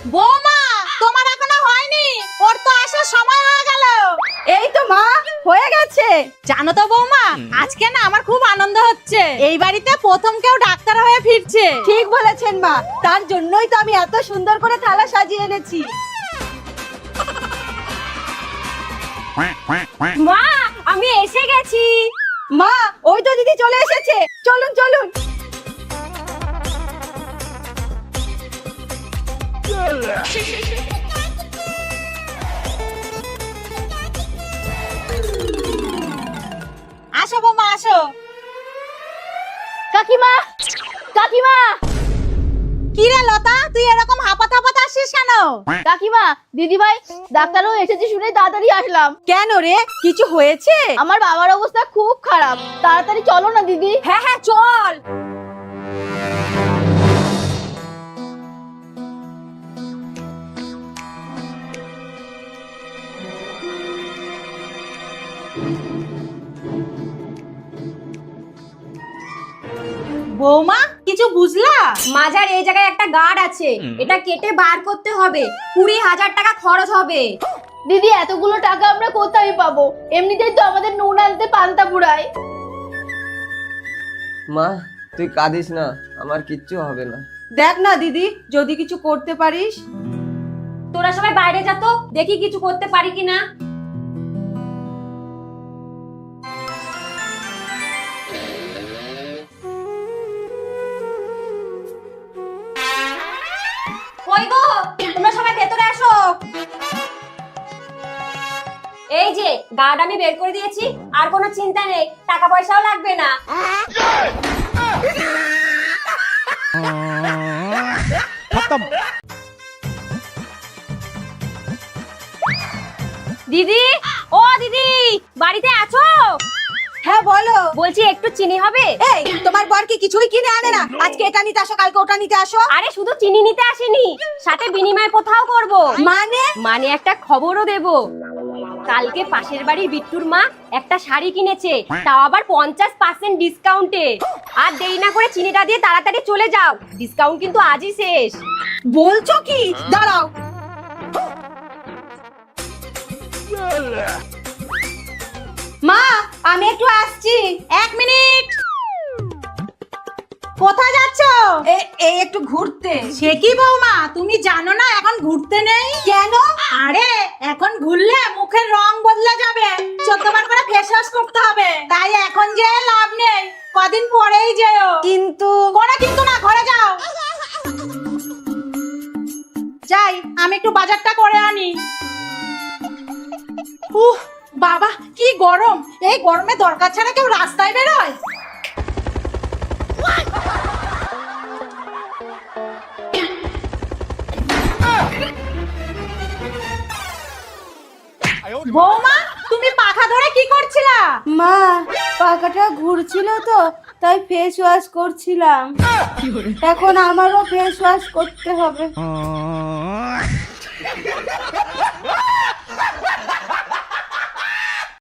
বৌমা, তোমার এখনো হয়নি? ওর তো আসার সময় হয়ে গেল। এই তো মা, হয়ে গেছে। জানো তো বৌমা, আজকে না আমার খুব আনন্দ হচ্ছে। এই বাড়িতে প্রথম কেউ ডাক্তার হয়ে ফিরছে। ঠিক বলেছেন মা, তার জন্যই তো আমি এত সুন্দর করে থালা সাজিয়ে এনেছি। মা, আমি এসে গেছি। মা, ওই তো দিদি চলে এসেছে, চলুন চলুন। আসো বৌমা, আসো। কাকিমা, কাকিমা, কি রে লতা, তুই এরকম হাঁপাতে হাঁপাতে আসছিস কেন? কাকিমা, দিদিভাই ডাক্তারও এসেছে শুনে তাড়াতাড়ি আসলাম। কেন রে, কিছু হয়েছে? আমার বাবার অবস্থা খুব খারাপ, তাড়াতাড়ি চলো না দিদি। হ্যাঁ হ্যাঁ, চল। বৌমা, কিছু বুঝলা? মাজার এই জায়গায় একটা গার্ড আছে, এটা কেটে বার করতে হবে। 20,000 টাকা খরচ হবে। দিদি, এতগুলো টাকা আমরা কোথায় পাবো? এমনিতেই তো আমাদের নুন আনতে পান্তা পুরাই। মা, তুই কাঁদিস না, আমার কিচ্ছু হবে না। দেখ না দিদি, যদি কিছু করতে পারিস। তোরা সবাই বাইরে যা তো, দেখি কিছু করতে পারি কিনা। কই গো, তোমরা সবাই ভেতরে আসো। এই যে গার্ড আমি বের করে দিয়েছি, আর কোনো চিন্তা নেই, টাকা পয়সাও লাগবে না। দিদি, ও দিদি, বাড়িতে আছো? হ্যাঁ বলো। বলছি একটু চিনি হবে? এই, তোমার বর কি কিছুই কিনে আনে না? আজকে এটা নিতে আসো, কালকে ওটা নিতে আসো। আরে শুধু চিনি নিতে আসেনি, সাথে বিনিময় কোথাও করব। মানে একটা খবরও দেব। কালকে পাশের বাড়ির বিট্টুর মা একটা শাড়ি কিনেছে, তাও আবার 50% ডিসকাউন্টে। আর দেরি না করে চিনিটা দিয়ে তাড়াতাড়ি চলে যাও, ডিসকাউন্ট কিন্তু আজই শেষ। বলছো কি? দাঁড়াও। মা, আমি একটু আসছি। 1 মিনিট। কোথায় যাচ্ছ? এই একটু ঘুরতে। সে কি বৌমা, তুমি জানো না এখন ঘুরতে নেই? কেন? আরে এখন ঘুরলে মুখের রং বদলে যাবে, 14 বার করে ফেস ওয়াশ করতে হবে। তাই এখন যে লাভ নেই, কদিন পরেই যেও। কিন্তু কোনো কিন্তু না, ঘরে যাও। যাই, আমি একটু বাজারটা করে আনি। উহ বাবা, কি গরম! এই গরমে দরকার ছাড়া কেউ রাস্তায় বেরোয়? বৌমা, তুমি পাখা ধরে কি করছিলা? মা, পাখাটা ঘুরছিল তো, তাই ফেস ওয়াশ করছিলাম। এখন আমারও ফেস ওয়াশ করতে হবে।